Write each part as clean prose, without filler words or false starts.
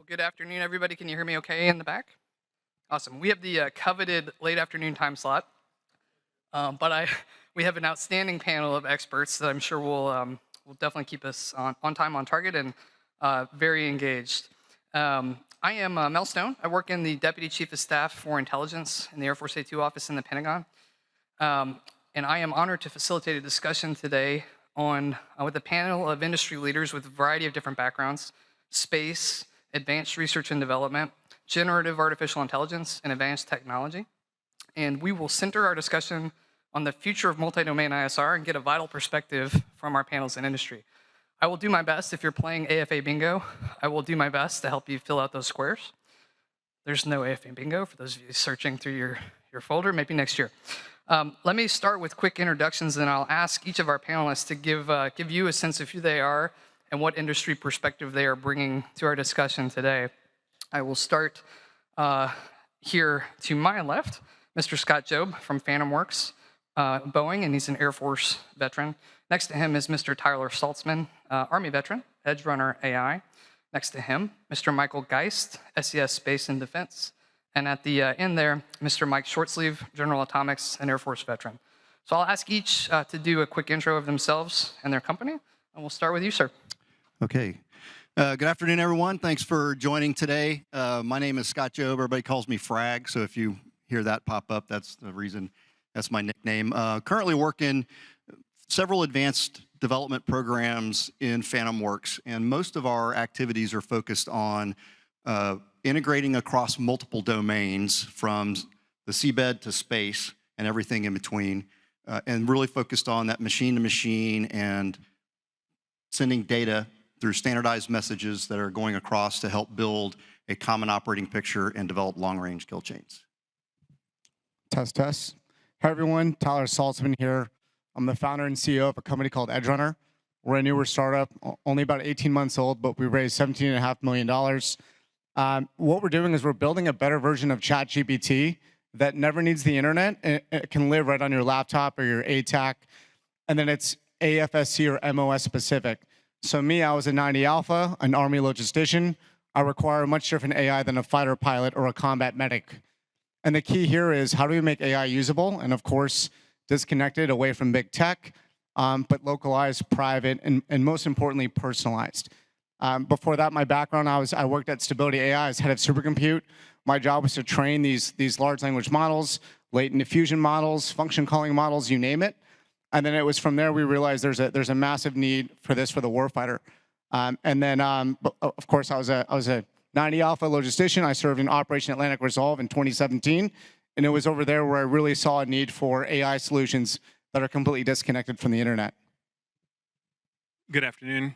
Good afternoon, everybody. Can you hear me okay in the back? Awesome. We have the coveted late afternoon time slot, but we have an outstanding panel of experts that I'm sure will definitely keep us on time, on target, and very engaged. I am Mel Stone. I work in the Deputy Chief of Staff for Intelligence in the Air Force A2 office in the Pentagon. And I am honored to facilitate a discussion today with a panel of industry leaders with a variety of different backgrounds: space, advanced research and development, generative artificial intelligence, and advanced technology. And we will center our discussion on the future of multi-domain ISR and get a vital perspective from our panels and industry. I will do my best. If you're playing AFA bingo, I will do my best to help you fill out those squares. There's no AFA bingo for those of you searching through your folder, maybe next year. Let me start with quick introductions, and I'll ask each of our panelists to give you a sense of who they are and what industry perspective they are bringing to our discussion today. I will start here to my left, Mr. Scott Jobe from Phantom Works, Boeing, and he's an Air Force veteran. Next to him is Mr. Tyler Saltsman, Army veteran, EdgeRunner AI. Next to him, Mr. Michael Geist, SES Space and Defense. And at the end there, Mr. Mike Shortsleeve, General Atomics and Air Force veteran. So I'll ask each to do a quick intro of themselves and their company, and we'll start with you, sir. Okay. Good afternoon, everyone. Thanks for joining today. My name is Scott Jobe. Everybody calls me Frag, so if you hear that pop up, that's the reason. That's my nickname. Currently working several advanced development programs in Phantom Works, and most of our activities are focused on integrating across multiple domains from the seabed to space and everything in between, and really focused on that machine-to-machine and sending data through standardized messages that are going across to help build a common operating picture and develop long-range kill chains. Test, test. Hi, everyone. Tyler Saltsman here. I'm the founder and CEO of a company called EdgeRunner. We're a newer startup, only about 18 months old, but we raised $17.5 million. What we're doing is we're building a better version of ChatGPT that never needs the internet. It can live right on your laptop or your ATAC, and then it's AFSC or MOS specific. So me, I was a 90 Alpha, an Army logistician. I require a much different AI than a fighter pilot or a combat medic. And the key here is, how do we make AI usable? And of course, disconnected away from big tech, but localized, private, and most importantly, personalized. Before that, my background, I worked at Stability AI as head of supercompute. My job was to train these large language models, latent diffusion models, function calling models, you name it. And then it was from there we realized there's a massive need for this for the warfighter. And then, of course, I was a 90 Alpha logistician. I served in Operation Atlantic Resolve in 2017. And it was over there where I really saw a need for AI solutions that are completely disconnected from the internet. Good afternoon.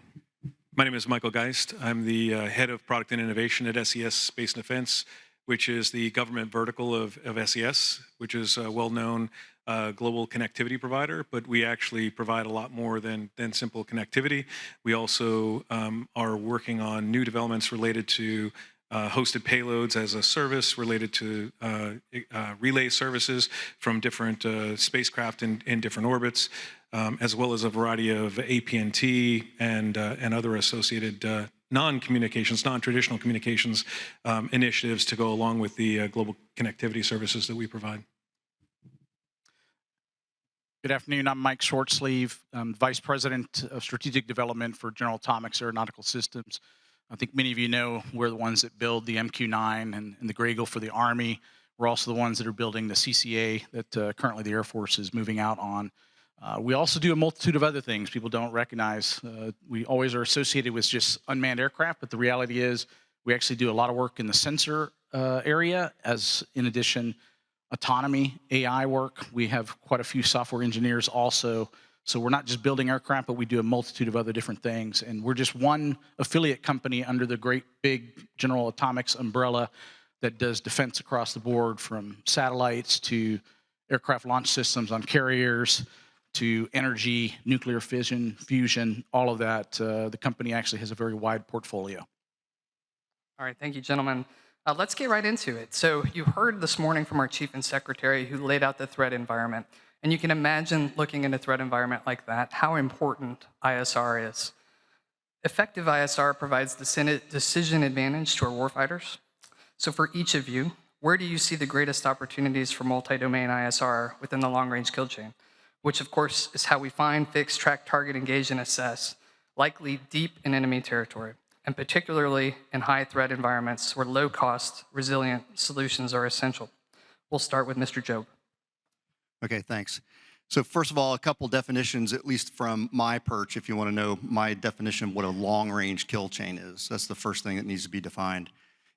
My name is Michael Geist. I'm the head of product and innovation at SES Space and Defense, which is the government vertical of SES, which is a well-known global connectivity provider, but we actually provide a lot more than simple connectivity. We also are working on new developments related to hosted payloads as a service, related to relay services from different spacecraft in different orbits, as well as a variety of APNT and other associated non-traditional communications initiatives to go along with the global connectivity services that we provide. Good afternoon. I'm Mike Shortsleeve. I'm Vice President of Strategic Development for General Atomics Aeronautical Systems. I think many of you know we're the ones that build the MQ-9 and the Grey Eagle for the Army. We're also the ones that are building the CCA that currently the Air Force is moving out on. We also do a multitude of other things people don't recognize. We always are associated with just unmanned aircraft, but the reality is we actually do a lot of work in the sensor area, as in addition, autonomy, AI work. We have quite a few software engineers also. So we're not just building aircraft, but we do a multitude of other different things. And we're just one affiliate company under the great big General Atomics umbrella that does defense across the board, from satellites to aircraft launch systems on carriers to energy, nuclear fission, fusion, all of that. The company actually has a very wide portfolio. All right, thank you, gentlemen. Let's get right into it. So you heard this morning from our chief and secretary who laid out the threat environment. And you can imagine looking in a threat environment like that, how important ISR is. Effective ISR provides decision advantage to our warfighters. So for each of you, where do you see the greatest opportunities for multi-domain ISR within the long-range kill chain? Which, of course, is how we find, fix, track, target, engage, and assess, likely deep in enemy territory, and particularly in high-threat environments where low-cost, resilient solutions are essential. We'll start with Mr. Jobe. Okay, thanks. So first of all, a couple definitions, at least from my perch, if you want to know my definition of what a long-range kill chain is. That's the first thing that needs to be defined.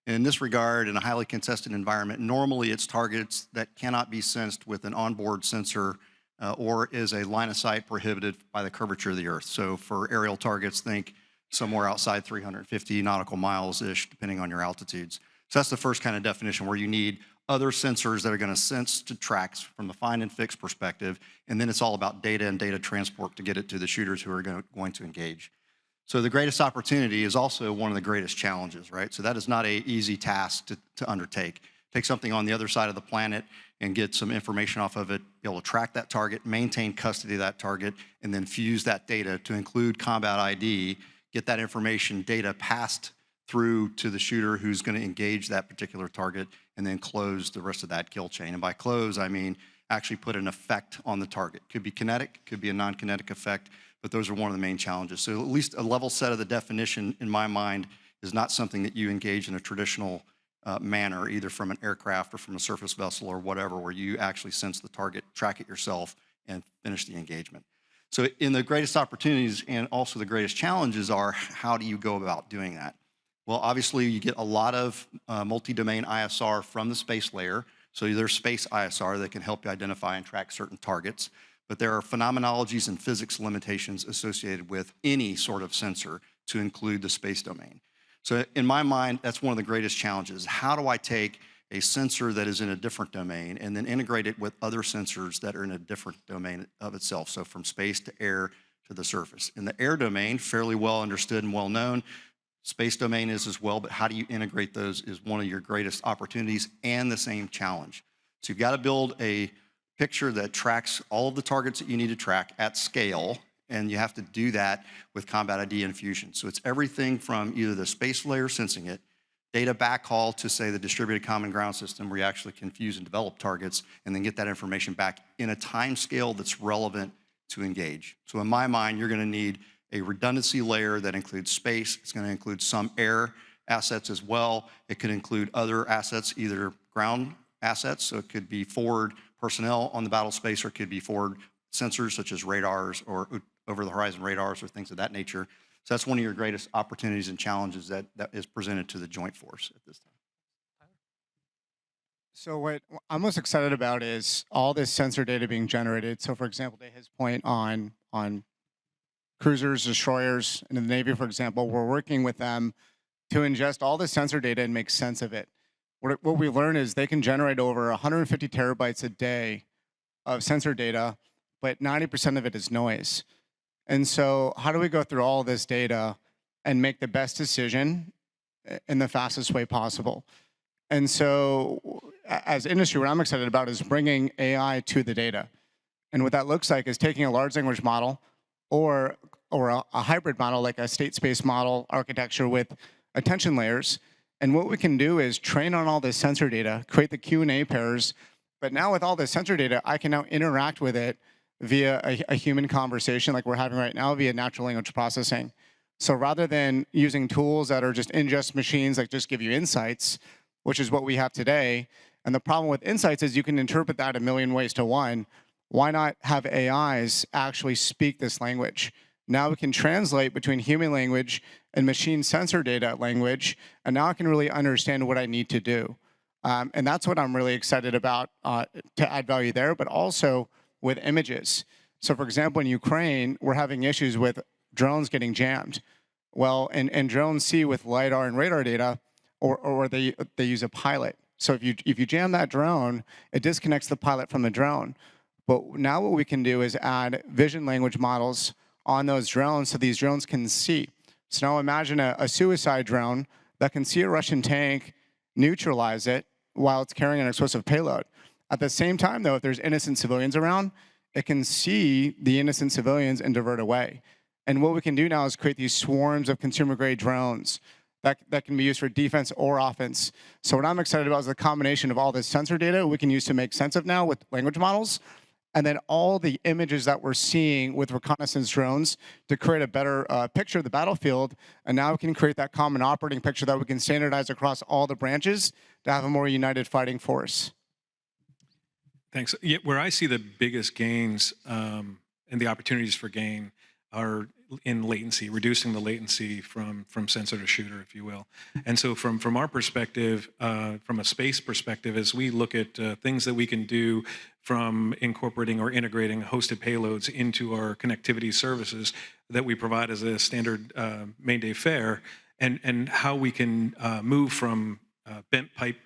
In this regard, in a highly contested environment, normally it's targets that cannot be sensed with an onboard sensor or is a line of sight prohibited by the curvature of the Earth. So for aerial targets, think somewhere outside 350 nautical miles-ish, depending on your altitudes. So that's the first kind of definition, where you need other sensors that are going to sense to tracks from the find and fix perspective, and then it's all about data and data transport to get it to the shooters who are going to engage. So the greatest opportunity is also one of the greatest challenges, right? So that is not an easy task to undertake. Take something on the other side of the planet and get some information off of it, be able to track that target, maintain custody of that target, and then fuse that data to include combat ID, get that information data passed through to the shooter who's going to engage that particular target, and then close the rest of that kill chain. And by close, I mean actually put an effect on the target. Could be kinetic, could be a non-kinetic effect, but those are one of the main challenges. So at least a level set of the definition, in my mind, is not something that you engage in a traditional manner, either from an aircraft or from a surface vessel or whatever, where you actually sense the target, track it yourself, and finish the engagement. So in the greatest opportunities and also the greatest challenges are, how do you go about doing that? Well, obviously, you get a lot of multi-domain ISR from the space layer. So there's space ISR that can help you identify and track certain targets. But there are phenomenologies and physics limitations associated with any sort of sensor, to include the space domain. So in my mind, that's one of the greatest challenges. How do I take a sensor that is in a different domain and then integrate it with other sensors that are in a different domain of itself? So from space to air to the surface. In the air domain, fairly well understood and well known. Space domain is as well, but how do you integrate those is one of your greatest opportunities and the same challenge. So you've got to build a picture that tracks all of the targets that you need to track at scale, and you have to do that with combat ID and fusion. So it's everything from either the space layer sensing it, data backhaul to, say, the distributed common ground system, where you actually can fuse and develop targets and then get that information back in a time scale that's relevant to engage. So in my mind, you're going to need a redundancy layer that includes space. It's going to include some air assets as well. It could include other assets, either ground assets, so it could be forward personnel on the battle space, or it could be forward sensors such as radars or over-the-horizon radars or things of that nature. So that's one of your greatest opportunities and challenges that is presented to the Joint Force at this time. So what I'm most excited about is all this sensor data being generated. So for example, to his point on cruisers, destroyers, and in the Navy, for example, we're working with them to ingest all the sensor data and make sense of it. What we learn is they can generate over 150 terabytes a day of sensor data, but 90% of it is noise. And so how do we go through all this data and make the best decision in the fastest way possible? And so as industry, what I'm excited about is bringing AI to the data. And what that looks like is taking a large language model or a hybrid model, like a state space model architecture with attention layers. And what we can do is train on all this sensor data, create the Q&A pairs. But now with all this sensor data, I can now interact with it via a human conversation like we're having right now via natural language processing. So rather than using tools that are just ingest machines that just give you insights, which is what we have today, and the problem with insights is you can interpret that a million ways to one. Why not have AIs actually speak this language? Now we can translate between human language and machine sensor data language, and now I can really understand what I need to do. And that's what I'm really excited about to add value there, but also with images. So for example, in Ukraine, we're having issues with drones getting jammed. Well, and drones see with LiDAR and radar data, or they use a pilot. So if you jam that drone, it disconnects the pilot from the drone. But now what we can do is add vision language models on those drones so these drones can see. So now imagine a suicide drone that can see a Russian tank, neutralize it while it's carrying an explosive payload. At the same time, though, if there's innocent civilians around, it can see the innocent civilians and divert away. And what we can do now is create these swarms of consumer-grade drones that can be used for defense or offense. So what I'm excited about is the combination of all this sensor data we can use to make sense of now with language models, and then all the images that we're seeing with reconnaissance drones to create a better picture of the battlefield. And now we can create that common operating picture that we can standardize across all the branches to have a more united fighting force. Thanks. Yeah, where I see the biggest gains and the opportunities for gain are in latency, reducing the latency from sensor to shooter, if you will. And so from our perspective, from a space perspective, as we look at things that we can do from incorporating or integrating hosted payloads into our connectivity services that we provide as a standard main day fare, and how we can move from bent pipe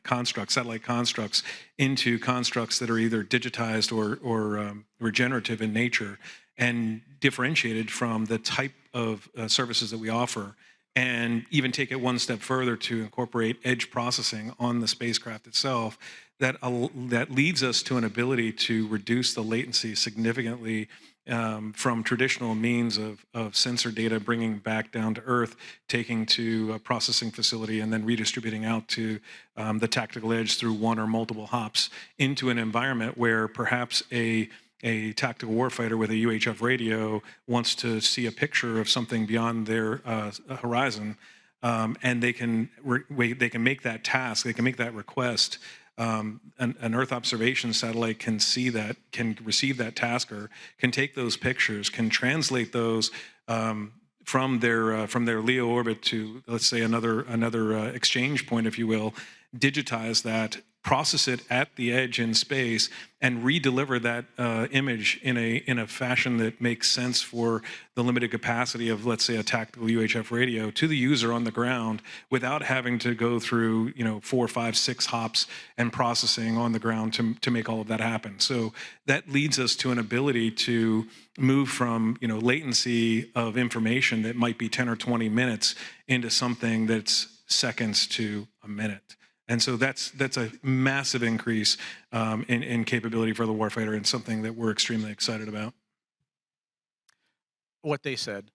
constructs, satellite constructs, into constructs that are either digitized or regenerative in nature, and differentiated from the type of services that we offer, and even take it one step further to incorporate edge processing on the spacecraft itself, that leads us to an ability to reduce the latency significantly from traditional means of sensor data bringing back down to Earth, taking to a processing facility, and then redistributing out to the tactical edge through one or multiple hops into an environment where perhaps a tactical warfighter with a UHF radio wants to see a picture of something beyond their horizon, and they can make that task, they can make that request. An Earth observation satellite can see that, can receive that tasker, can take those pictures, can translate those from their LEO orbit to, let's say, another exchange point, if you will, digitize that, process it at the edge in space, and re-deliver that image in a fashion that makes sense for the limited capacity of, let's say, a tactical UHF radio to the user on the ground, without having to go through 4, 5, 6 hops and processing on the ground to make all of that happen. So that leads us to an ability to move from latency of information that might be 10 or 20 minutes into something that's seconds to a minute. And so that's a massive increase in capability for the warfighter, and something that we're extremely excited about. What they said.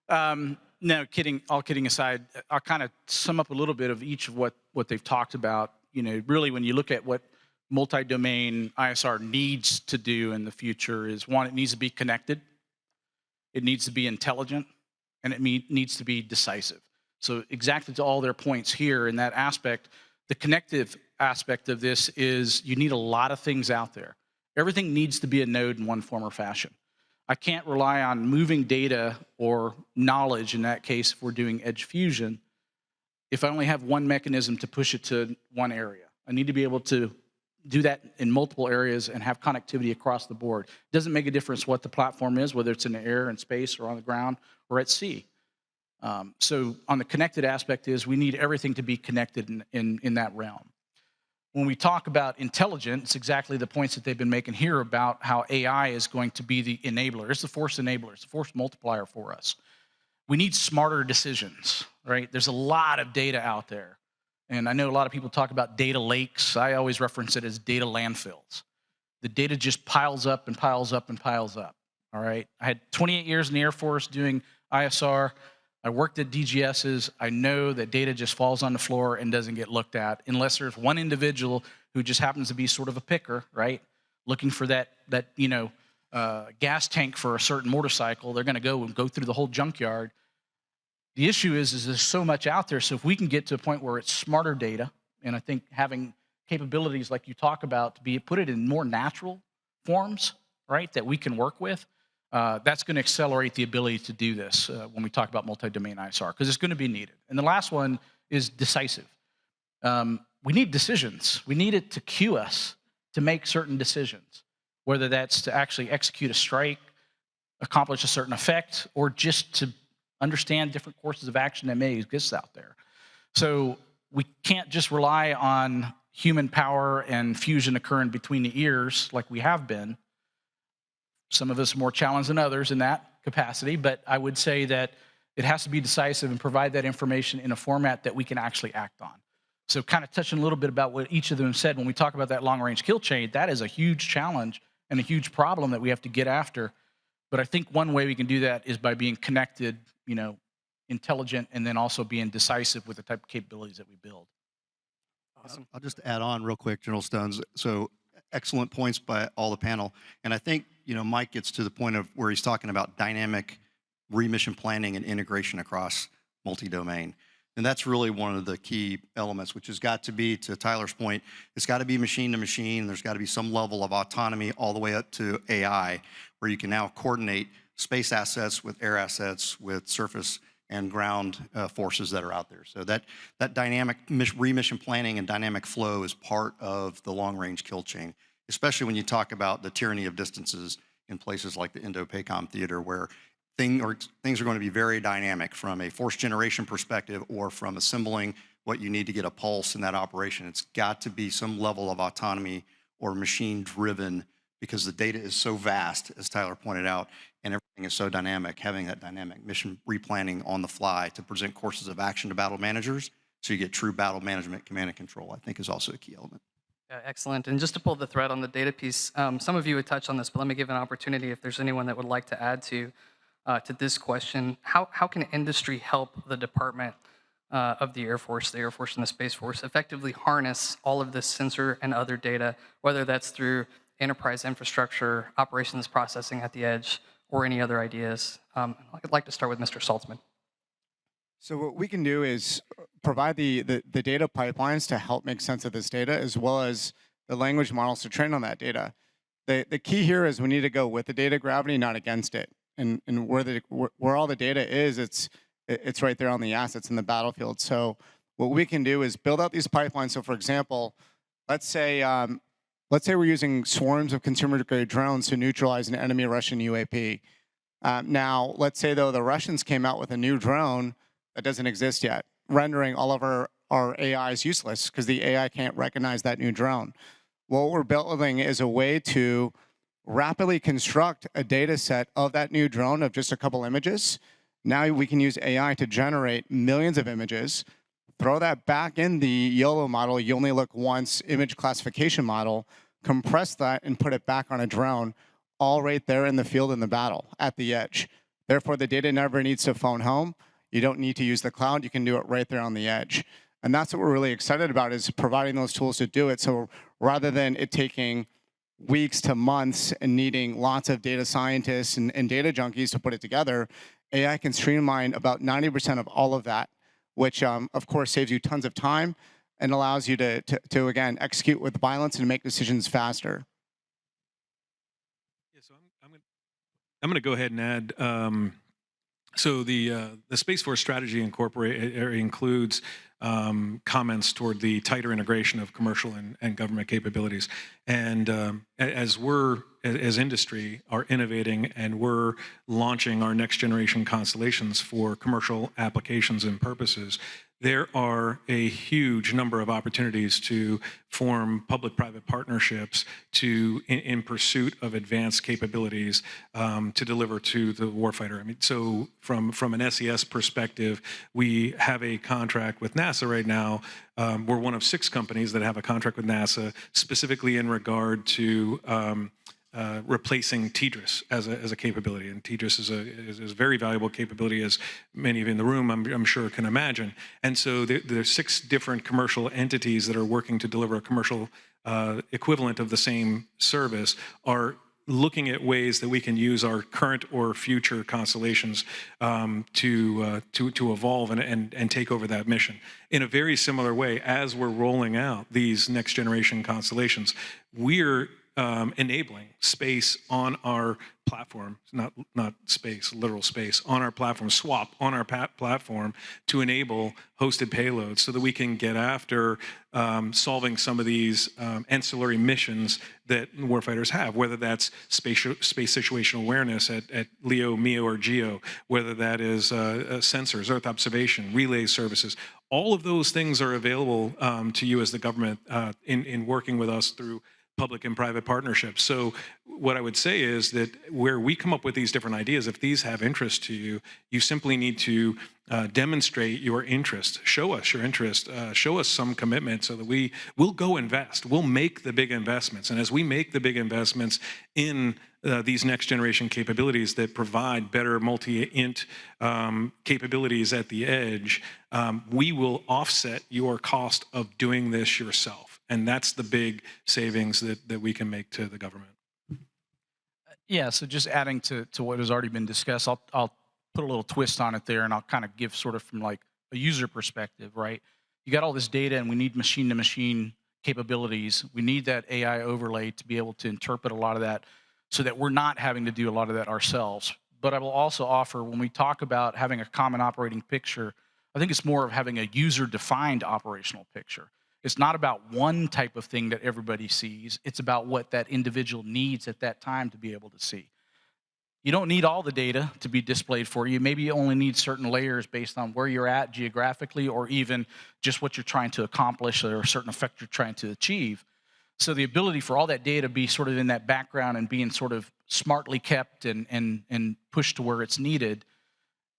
No, kidding. All kidding aside, I'll kind of sum up a little bit of each of what they've talked about. Really, when you look at what multi-domain ISR needs to do in the future, is one, it needs to be connected, it needs to be intelligent, and it needs to be decisive. So exactly to all their points here in that aspect. The connective aspect of this is you need a lot of things out there. Everything needs to be a node in one form or fashion. I can't rely on moving data or knowledge, in that case, if we're doing edge fusion, if I only have one mechanism to push it to one area. I need to be able to do that in multiple areas and have connectivity across the board. It doesn't make a difference what the platform is, whether it's in the air, in space, or on the ground, or at sea. So on the connected aspect is we need everything to be connected in that realm. When we talk about intelligence, it's exactly the points that they've been making here about how AI is going to be the enabler. It's the force enabler. It's the force multiplier for us. We need smarter decisions, right? There's a lot of data out there. And I know a lot of people talk about data lakes. I always reference it as data landfills. The data just piles up and piles up and piles up, all right? I had 28 years in the Air Force doing ISR. I worked at DGSs. I know that data just falls on the floor and doesn't get looked at unless there's one individual who just happens to be sort of a picker, right? Looking for that gas tank for a certain motorcycle. They're going to go through the whole junkyard. The issue is there's so much out there. So if we can get to a point where it's smarter data, and I think having capabilities like you talk about to put it in more natural forms, right, that we can work with, that's going to accelerate the ability to do this when we talk about multi-domain ISR, because it's going to be needed. And the last one is decisive. We need decisions. We need it to cue us to make certain decisions, whether that's to actually execute a strike, accomplish a certain effect, or just to understand different courses of action that may exist out there. So we can't just rely on human power and fusion occurring between the ears like we have been. Some of us are more challenged than others in that capacity, but I would say that it has to be decisive and provide that information in a format that we can actually act on. So kind of touching a little bit about what each of them said, when we talk about that long-range kill chain, that is a huge challenge and a huge problem that we have to get after. But I think one way we can do that is by being connected, intelligent, and then also being decisive with the type of capabilities that we build. Awesome. I'll just add on real quick, General Stones. So excellent points by all the panel. And I think, Mike gets to the point of where he's talking about dynamic remission planning and integration across multi-domain. And that's really one of the key elements, which has got to be, to Tyler's point, it's got to be machine to machine. There's got to be some level of autonomy all the way up to AI, where you can now coordinate space assets with air assets, with surface and ground forces that are out there. So that dynamic remission planning and dynamic flow is part of the long-range kill chain, especially when you talk about the tyranny of distances in places like the Indo-PACOM theater, where things are going to be very dynamic from a force generation perspective or from assembling what you need to get a pulse in that operation. It's got to be some level of autonomy or machine-driven, because the data is so vast, as Tyler pointed out, and everything is so dynamic. Having that dynamic mission replanning on the fly to present courses of action to battle managers, so you get true battle management, command and control, I think is also a key element. Yeah, excellent. And just to pull the thread on the data piece, some of you had touched on this, but let me give an opportunity if there's anyone that would like to add to this question. How can industry help the Department of the Air Force and the Space Force effectively harness all of this sensor and other data, whether that's through enterprise infrastructure, operations processing at the edge, or any other ideas? I'd like to start with Mr. Saltsman. So what we can do is provide the data pipelines to help make sense of this data, as well as the language models to train on that data. The key here is we need to go with the data gravity, not against it. And where all the data is, it's right there on the assets in the battlefield. So what we can do is build out these pipelines. So for example, let's say we're using swarms of consumer-grade drones to neutralize an enemy Russian UAP. Now, let's say though the Russians came out with a new drone that doesn't exist yet, rendering all of our AIs useless because the AI can't recognize that new drone. What we're building is a way to rapidly construct a data set of that new drone of just a couple images. Now we can use AI to generate millions of images, throw that back in the YOLO model, you only look once image classification model, compress that and put it back on a drone, all right there in the field in the battle at the edge. Therefore, the data never needs to phone home. You don't need to use the cloud. You can do it right there on the edge. And that's what we're really excited about, is providing those tools to do it. So rather than it taking weeks to months and needing lots of data scientists and data junkies to put it together, AI can streamline about 90% of all of that, which of course saves you tons of time and allows you to again, execute with violence and make decisions faster. Yeah, so I'm going to go ahead and add, so the Space Force strategy includes comments toward the tighter integration of commercial and government capabilities. And as industry are innovating and we're launching our next generation constellations for commercial applications and purposes, there are a huge number of opportunities to form public-private partnerships in pursuit of advanced capabilities to deliver to the warfighter. I mean, so from an SES perspective, we have a contract with NASA right now. We're one of 6 companies that have a contract with NASA specifically in regard to replacing TDRS as a capability, and TDRS is a very valuable capability, as many of you in the room I'm sure can imagine. And so there are 6 different commercial entities that are working to deliver a commercial equivalent of the same service, are looking at ways that we can use our current or future constellations to evolve and take over that mission. In a very similar way, as we're rolling out these next generation constellations, we're enabling space on our platform, not space, literal space, on our platform, swap on our platform to enable hosted payloads so that we can get after solving some of these ancillary missions that warfighters have, whether that's space situational awareness at LEO, MEO, or GEO, whether that is sensors, Earth observation, relay services. All of those things are available to you as the government in working with us through public and private partnerships. So what I would say is that where we come up with these different ideas, if these have interest to you, you simply need to demonstrate your interest. Show us your interest. Show us some commitment so that we'll go invest. We'll make the big investments. And as we make the big investments in these next generation capabilities that provide better multi-int capabilities at the edge, we will offset your cost of doing this yourself. And that's the big savings that we can make to the government. Yeah, so just adding to what has already been discussed, I'll put a little twist on it there, and I'll kind of give sort of from like a user perspective, right? You got all this data, and we need machine-to-machine capabilities. We need that AI overlay to be able to interpret a lot of that so that we're not having to do a lot of that ourselves. But I will also offer, when we talk about having a common operating picture, I think it's more of having a user-defined operational picture. It's not about one type of thing that everybody sees. It's about what that individual needs at that time to be able to see. You don't need all the data to be displayed for you. Maybe you only need certain layers based on where you're at geographically, or even just what you're trying to accomplish or a certain effect you're trying to achieve. So the ability for all that data to be sort of in that background and being sort of smartly kept and pushed to where it's needed.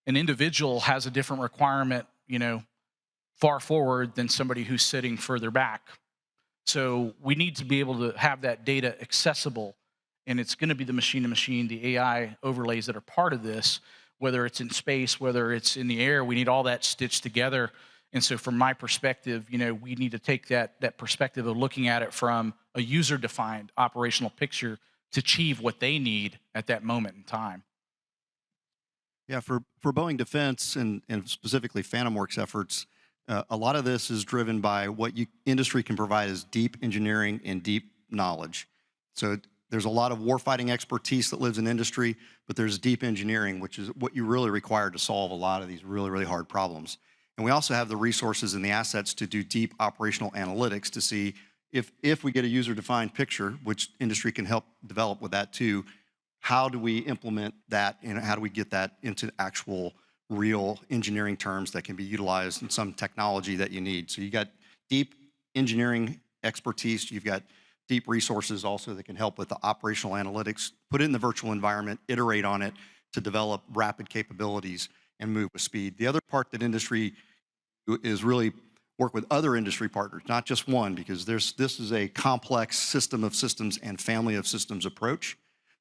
An individual has a different requirement, far forward than somebody who's sitting further back. So we need to be able to have that data accessible. And it's going to be the machine-to-machine, the AI overlays that are part of this, whether it's in space, whether it's in the air. We need all that stitched together. And so from my perspective, we need to take that perspective of looking at it from a user-defined operational picture to achieve what they need at that moment in time. Yeah, for Boeing Defense and specifically Phantom Works efforts, a lot of this is driven by what industry can provide as deep engineering and deep knowledge. So there's a lot of warfighting expertise that lives in industry, but there's deep engineering, which is what you really require to solve a lot of these really, really hard problems. And we also have the resources and the assets to do deep operational analytics to see if we get a user-defined picture, which industry can help develop with that too, how do we implement that and how do we get that into actual real engineering terms that can be utilized in some technology that you need. So you got deep engineering expertise, you've got deep resources also that can help with the operational analytics, put it in the virtual environment, iterate on it to develop rapid capabilities and move with speed. The other part that industry is really work with other industry partners, not just one, because this is a complex system of systems and family of systems approach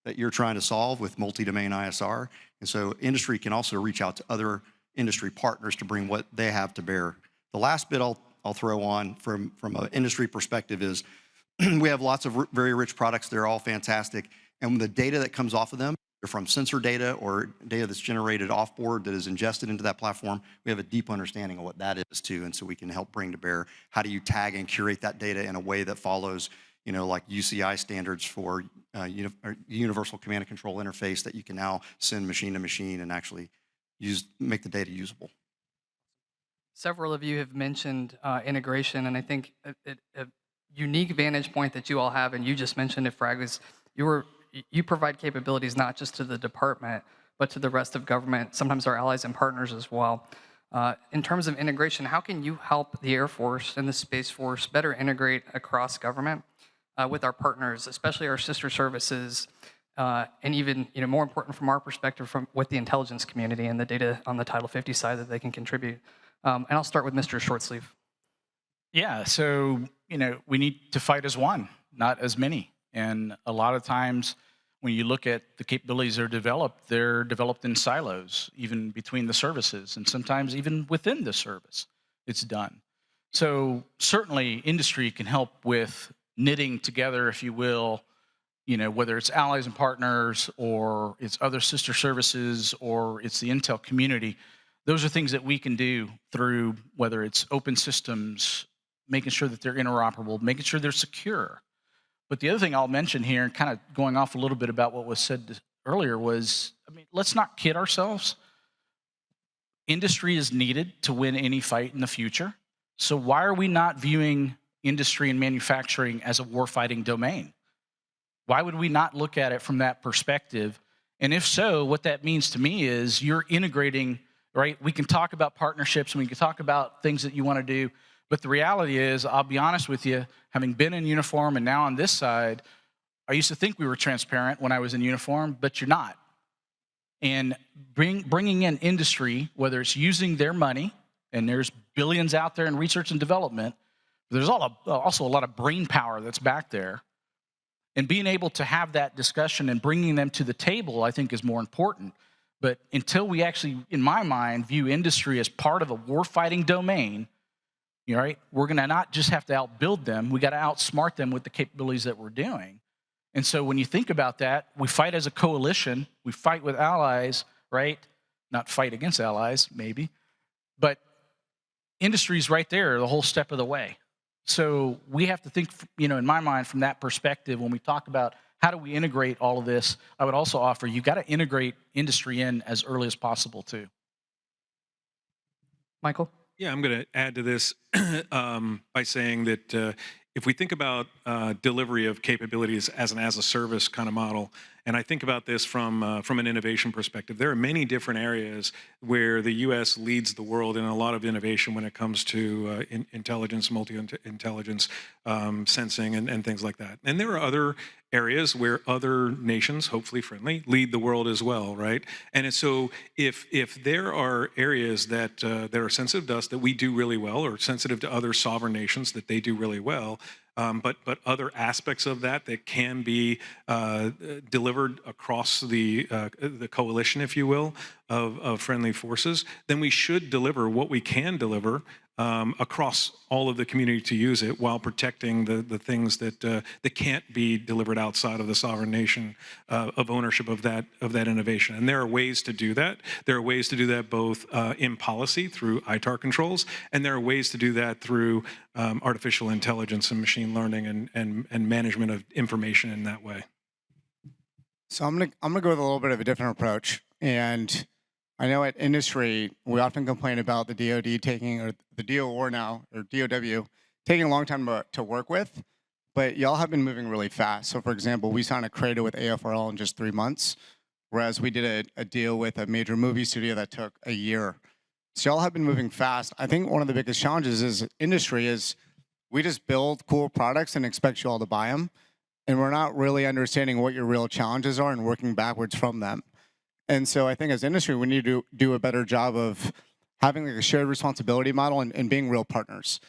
that you're trying to solve with multi-domain ISR. And so industry can also reach out to other industry partners to bring what they have to bear. The last bit I'll throw on from an industry perspective is we have lots of very rich products. They're all fantastic. And the data that comes off of them, they're from sensor data or data that's generated off board that is ingested into that platform. We have a deep understanding of what that is too. And so we can help bring to bear, how do you tag and curate that data in a way that follows, like UCI standards for universal command and control interface that you can now send machine to machine and actually make the data usable. Several of you have mentioned integration, and I think a unique vantage point that you all have, and you just mentioned it, Frag, is you provide capabilities not just to the department, but to the rest of government, sometimes our allies and partners as well. In terms of integration, how can you help the Air Force and the Space Force better integrate across government with our partners, especially our sister services, and even more important from our perspective, with the intelligence community and the data on the Title 50 side that they can contribute? And I'll start with Mr. Shortsleeve. Yeah, so we need to fight as one, not as many. And a lot of times when you look at the capabilities that are they're developed in silos, even between the services, and sometimes even within the service, it's done. So certainly industry can help with knitting together, if you will, whether it's allies and partners or it's other sister services or it's the intel community. Those are things that we can do through whether it's open systems, making sure that they're interoperable, making sure they're secure. But the other thing I'll mention here, and kind of going off a little bit about what was said earlier, was, let's not kid ourselves. Industry is needed to win any fight in the future. So why are we not viewing industry and manufacturing as a warfighting domain? Why would we not look at it from that perspective? And if so, what that means to me is you're integrating, right? We can talk about partnerships and we can talk about things that you want to do. But the reality is, I'll be honest with you, having been in uniform and now on this side, I used to think we were transparent when I was in uniform, but you're not. And bringing in industry, whether it's using their money, and there's billions out there in research and development, there's also a lot of brain power that's back there. And being able to have that discussion and bringing them to the table, I think, is more important. But until we actually, in my mind, view industry as part of a warfighting domain, right, we're going to not just have to outbuild them, we got to outsmart them with the capabilities that we're doing. And so when you think about that, we fight as a coalition, we fight with allies, right? Not fight against allies, maybe, but industry's right there the whole step of the way. So we have to think, in my mind, from that perspective, when we talk about how do we integrate all of this, I would also offer you got to integrate industry in as early as possible too. Michael? Yeah, I'm going to add to this by saying that if we think about delivery of capabilities as an as-a-service kind of model, and I think about this from an innovation perspective, there are many different areas where the U.S. leads the world in a lot of innovation when it comes to intelligence, multi-intelligence, sensing, and things like that. And there are other areas where other nations, hopefully friendly, lead the world as well, right? And so if there are areas that are sensitive to us that we do really well, or sensitive to other sovereign nations that they do really well, but other aspects of that can be delivered across the coalition, if you will, of friendly forces, then we should deliver what we can deliver across all of the community to use it, while protecting the things that can't be delivered outside of the sovereign nation of ownership of that innovation. And there are ways to do that. There are ways to do that both in policy through ITAR controls, and there are ways to do that through artificial intelligence and machine learning and management of information in that way. So I'm gonna go with a little bit of a different approach. And I know at industry, we often complain about the DoD taking, or the DOR now, or DOW, taking a long time to work with, but y'all have been moving really fast. So for example, we signed a CRADA with AFRL in just 3 months, whereas we did a deal with a major movie studio that took a year. So y'all have been moving fast. I think one of the biggest challenges is industry is we just build cool products and expect you all to buy them. And we're not really understanding what your real challenges are and working backwards from them. And so I think as industry, we need to do a better job of having like a shared responsibility model and being real partners.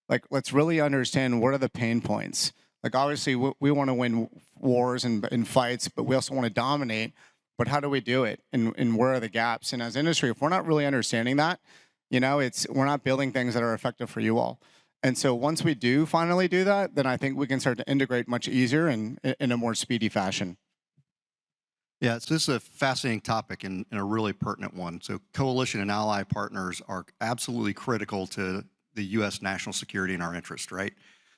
Like, let's really understand what are the pain points. Like, obviously, we want to win wars and fights, but we also want to dominate. But how do we do it? And where are the gaps? And as industry, if we're not really understanding that, we're not building things that are effective for you all. And so once we do finally do that, then I think we can start to integrate much easier and in a more speedy fashion. Yeah, so this is a fascinating topic and a really pertinent one. So coalition and ally partners are absolutely critical to the U.S. national security and our interest, right?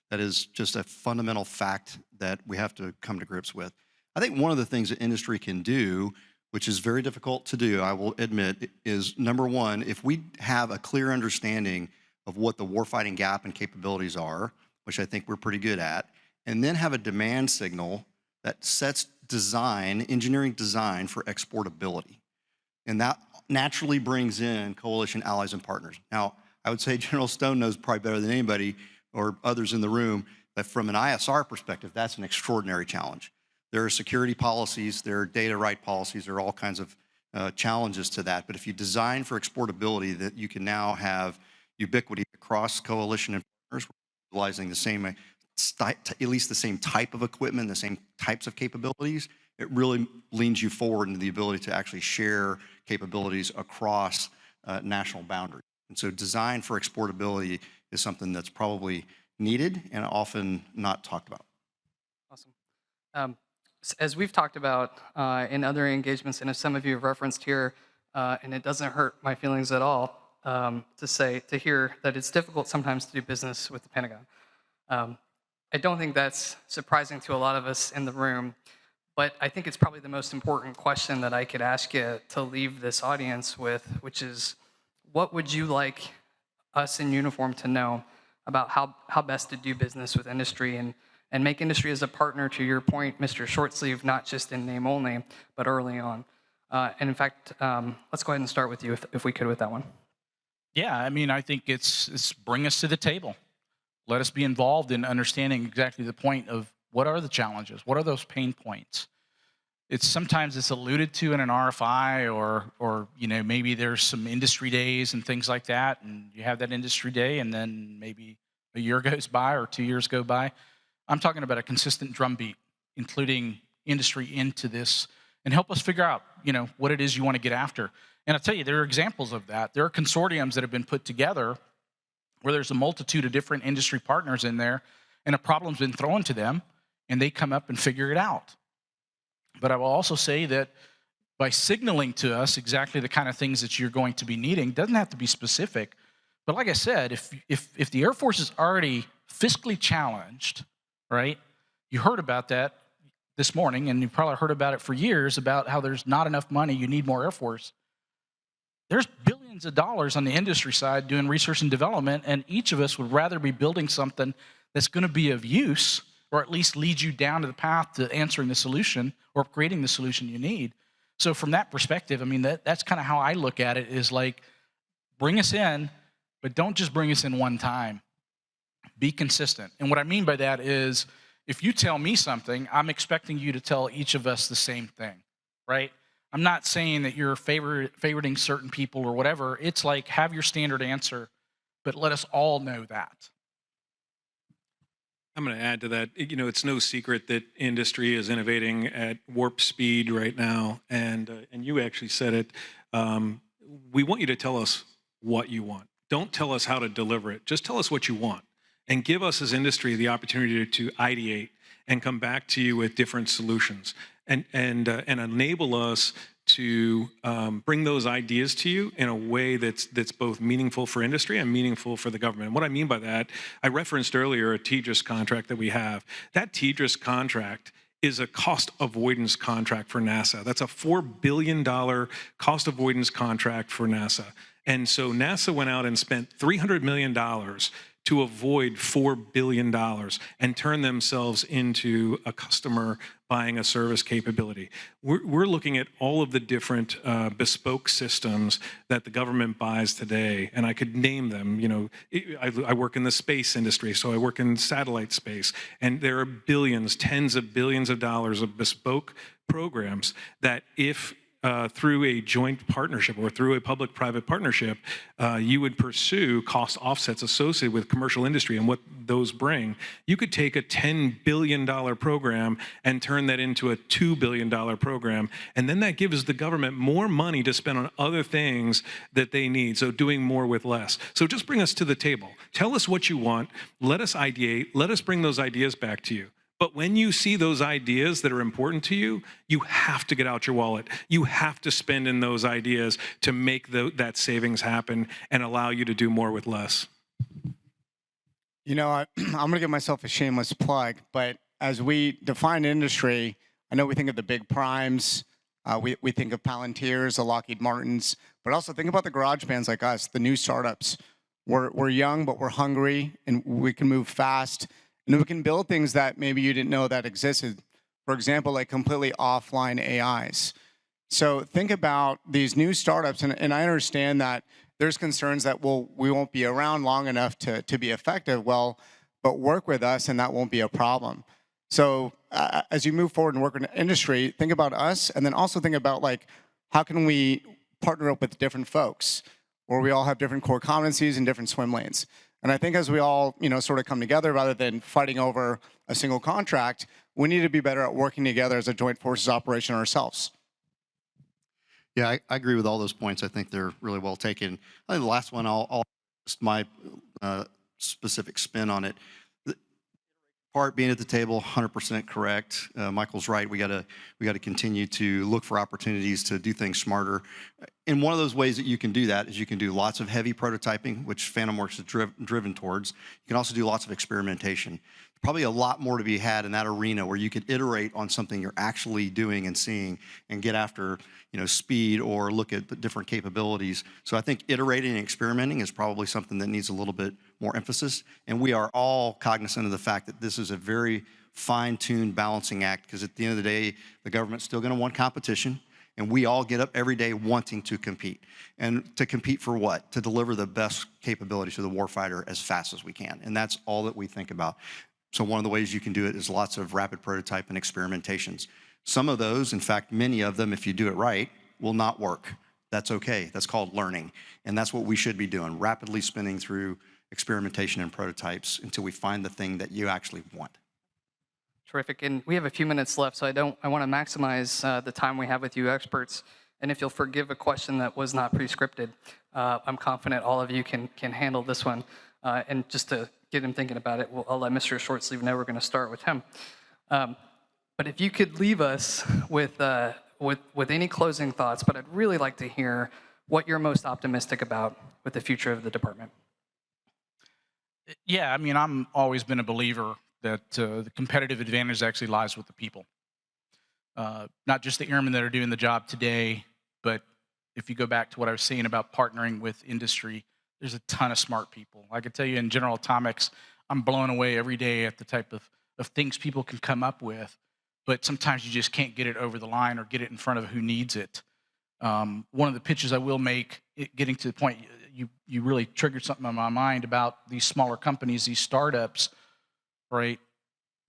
That is just a fundamental fact that we have to come to grips with. I think one of the things that industry can do, which is very difficult to do, I will admit, is number one, if we have a clear understanding of what the warfighting gap and capabilities are, which I think we're pretty good at, and then have a demand signal that sets engineering design for exportability. And that naturally brings in coalition allies and partners. Now, I would say General Stone knows probably better than anybody or others in the room that from an ISR perspective, that's an extraordinary challenge. There are security policies, there are data right policies, there are all kinds of challenges to that. But if you design for exportability, that you can now have ubiquity across coalition and partners, utilizing the same, at least the same type of equipment, the same types of capabilities, it really leans you forward into the ability to actually share capabilities across national boundaries. And so design for exportability is something that's probably needed and often not talked about. Awesome. As we've talked about in other engagements, and as some of you have referenced here, and it doesn't hurt my feelings at all to hear that it's difficult sometimes to do business with the Pentagon. I don't think that's surprising to a lot of us in the room, but I think it's probably the most important question that I could ask you to leave this audience with, which is, what would you like us in uniform to know about how best to do business with industry and make industry as a partner, to your point, Mr. Shortsleeve, not just in name only, but early on. And in fact, let's go ahead and start with you if we could with that one. Yeah, I mean, I think it's bring us to the table. Let us be involved in understanding exactly the point of what are the challenges, what are those pain points. sometimes it's alluded to in an RFI, or maybe there's some industry days and things like that, and you have that industry day, and then maybe a year goes by or 2 years go by. I'm talking about a consistent drumbeat, including industry into this, and help us figure out what it is you want to get after. And I'll tell you, there are examples of that. There are consortiums that have been put together where there's a multitude of different industry partners in there, and a problem's been thrown to them, and they come up and figure it out. But I will also say that by signaling to us exactly the kind of things that you're going to be needing, doesn't have to be specific. But like I said, if the Air Force is already fiscally challenged, right? You heard about that this morning, and you probably heard about it for years, about how there's not enough money, you need more Air Force. There's billions of dollars on the industry side doing research and development, and each of us would rather be building something that's going to be of use, or at least lead you down to the path to answering the solution or creating the solution you need. So from that perspective, I mean, that's kind of how I look at it, is like, bring us in, but don't just bring us in one time. Be consistent. And what I mean by that is, if you tell me something, I'm expecting you to tell each of us the same thing, right? I'm not saying that you're favoriting certain people or whatever. It's like, have your standard answer, but let us all know that. I'm going to add to that. It's no secret that industry is innovating at warp speed right now, and you actually said it. We want you to tell us what you want. Don't tell us how to deliver it. Just tell us what you want, and give us as industry the opportunity to ideate and come back to you with different solutions, and enable us to bring those ideas to you in a way that's both meaningful for industry and meaningful for the government. And what I mean by that, I referenced earlier a TDRS contract that we have. That TDRS contract is a cost avoidance contract for NASA. That's a $4 billion cost avoidance contract for NASA. And so NASA went out and spent $300 million to avoid $4 billion and turn themselves into a customer buying a service capability. We're looking at all of the different bespoke systems that the government buys today, and I could name them. I work in the space industry, so I work in satellite space, and there are billions, tens of billions of dollars of bespoke programs that, if through a joint partnership or through a public-private partnership, you would pursue cost offsets associated with commercial industry and what those bring. You could take a $10 billion program and turn that into a $2 billion program, and then that gives the government more money to spend on other things that they need, so doing more with less. So just bring us to the table. Tell us what you want. Let us ideate. Let us bring those ideas back to you. But when you see those ideas that are important to you, you have to get out your wallet. You have to spend in those ideas to make that savings happen and allow you to do more with less. I'm going to give myself a shameless plug, but as we define industry, I know we think of the big primes, we think of Palantirs, the Lockheed Martins, but also think about the garage bands like us, the new startups. We're young, but we're hungry, and we can move fast. And we can build things that maybe you didn't know that existed. For example, like completely offline AIs. So think about these new startups, and I understand that there's concerns that we won't be around long enough to be effective. Well, but work with us, and that won't be a problem. So as you move forward and work in the industry, think about us, and then also think about, like, how can we partner up with different folks, where we all have different core competencies and different swim lanes. And I think as we all, sort of come together, rather than fighting over a single contract, we need to be better at working together as a joint forces operation ourselves. Yeah, I agree with all those points. I think they're really well taken. I think the last one, I'll just my specific spin on it. Part being at the table, 100% correct. Michael's right. We got to continue to look for opportunities to do things smarter. And one of those ways that you can do that is you can do lots of heavy prototyping, which PhantomWorks is driven towards. You can also do lots of experimentation. Probably a lot more to be had in that arena where you could iterate on something you're actually doing and seeing, and get after speed or look at the different capabilities. So I think iterating and experimenting is probably something that needs a little bit more emphasis. And we are all cognizant of the fact that this is a very fine-tuned balancing act, because at the end of the day, the government's still going to want competition. And we all get up every day wanting to compete. And to compete for what? To deliver the best capabilities to the warfighter as fast as we can. And that's all that we think about. So one of the ways you can do it is lots of rapid prototype and experimentations. Some of those, in fact, many of them, if you do it right, will not work. That's okay. That's called learning. And that's what we should be doing, rapidly spinning through experimentation and prototypes until we find the thing that you actually want. Terrific. And we have a few minutes left, so I want to maximize the time we have with you experts. And if you'll forgive a question that was not pre-scripted, I'm confident all of you can handle this one. And just to get him thinking about it, I'll let Mr. Shortsleeve know we're going to start with him. But if you could leave us with any closing thoughts, but I'd really like to hear what you're most optimistic about with the future of the department. Yeah, I mean, I'm always been a believer that the competitive advantage actually lies with the people. Not just the airmen that are doing the job today, but if you go back to what I was saying about partnering with industry, there's a ton of smart people. I can tell you in General Atomics, I'm blown away every day at the type of things people can come up with, but sometimes you just can't get it over the line or get it in front of who needs it. One of the pitches I will make, getting to the point, you really triggered something on my mind about these smaller companies, these startups, right?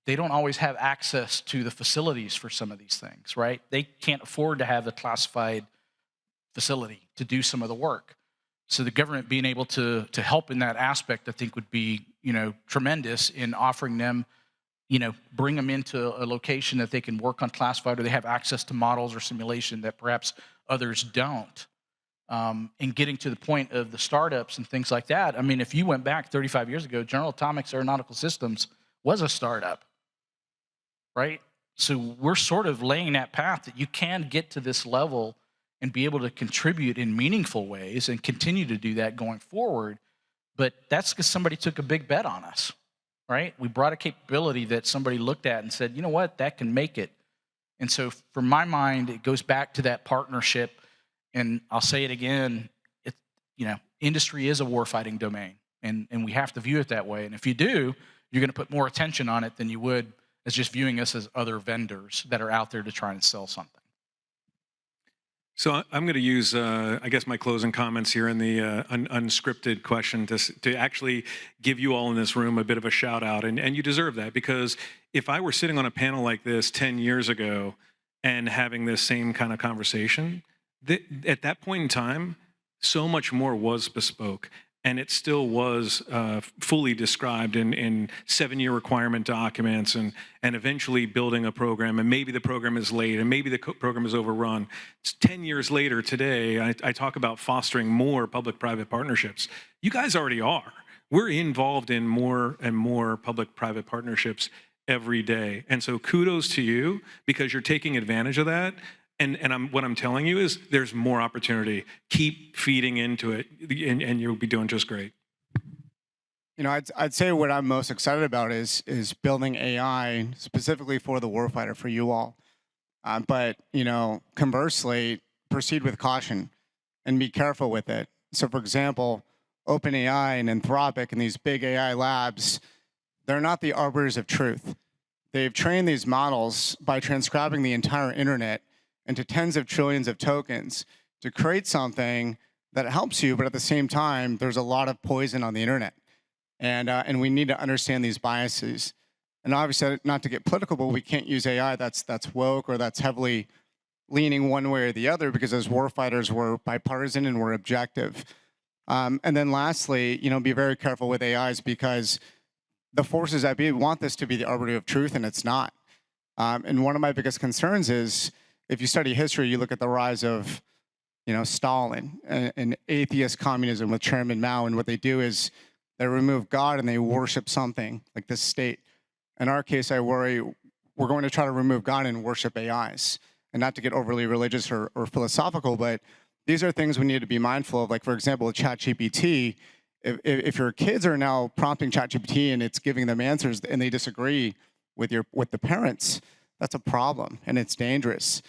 They don't always have access to the facilities for some of these things, right? They can't afford to have the classified facility to do some of the work. So the government being able to help in that aspect, I think would be, tremendous in offering them, bring them into a location that they can work on classified or they have access to models or simulation that perhaps others don't. And getting to the point of the startups and things like that. I mean, if you went back 35 years ago, General Atomics Aeronautical Systems was a startup, right? So we're sort of laying that path that you can get to this level and be able to contribute in meaningful ways and continue to do that going forward. But that's because somebody took a big bet on us, right? We brought a capability that somebody looked at and said, you know what, that can make it. And so from my mind, it goes back to that partnership. And I'll say it again, industry is a warfighting domain, and we have to view it that way. And if you do, you're going to put more attention on it than you would as just viewing us as other vendors that are out there to try and sell something. So I'm going to use, I guess, my closing comments here in the unscripted question to actually give you all in this room a bit of a shout out. And you deserve that, because if I were sitting on a panel like this 10 years ago and having this same kind of conversation, at that point in time, so much more was bespoke. And it still was fully described in 7-year requirement documents and eventually building a program. And maybe the program is late and maybe the program is overrun. It's 10 years later today, I talk about fostering more public-private partnerships. You guys already are. We're involved in more and more public-private partnerships every day. And so kudos to you, because you're taking advantage of that. And what I'm telling you is there's more opportunity. Keep feeding into it, and you'll be doing just great. I'd say what I'm most excited about is building AI specifically for the warfighter, for you all. But conversely, proceed with caution and be careful with it. So, for example, OpenAI and Anthropic and these big AI labs, they're not the arbiters of truth. They've trained these models by transcribing the entire internet into tens of trillions of tokens to create something that helps you, but at the same time, there's a lot of poison on the internet. And we need to understand these biases. And obviously, not to get political, but we can't use AI that's woke or that's heavily leaning one way or the other, because as warfighters, we're bipartisan and we're objective. And then lastly, be very careful with AIs, because the forces that be want this to be the arbiter of truth, and it's not. And one of my biggest concerns is, if you study history, you look at the rise of, Stalin and atheist communism with Chairman Mao, and what they do is they remove God and they worship something like this state. In our case, I worry we're going to try to remove God and worship AIs, and not to get overly religious or philosophical, but these are things we need to be mindful of. Like, for example, with ChatGPT, if your kids are now prompting ChatGPT and it's giving them answers and they disagree with the parents, that's a problem and it's dangerous.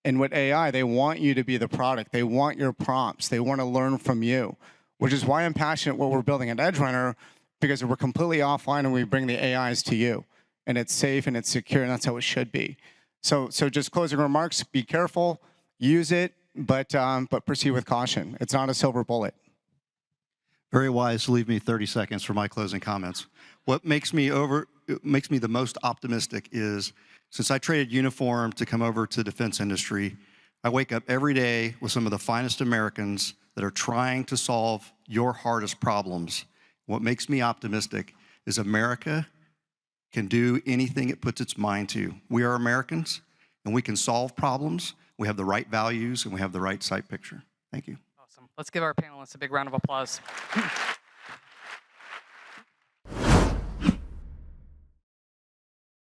And with AI, they want you to be the product. They want your prompts. They want to learn from you, which is why I'm passionate what we're building at EdgeRunner, because we're completely offline and we bring the AIs to you. And it's safe and it's secure, and that's how it should be. So just closing remarks, be careful, use it, but proceed with caution. It's not a silver bullet. Very wise to leave me 30 seconds for my closing comments. What makes me the most optimistic is Since I traded uniform to come over to the defense industry, I wake up every day with some of the finest Americans that are trying to solve your hardest problems. What makes me optimistic is America can do anything it puts its mind to. We are Americans, and we can solve problems. We have the right values, and we have the right sight picture. Thank you. Awesome. Let's give our panelists a big round of applause.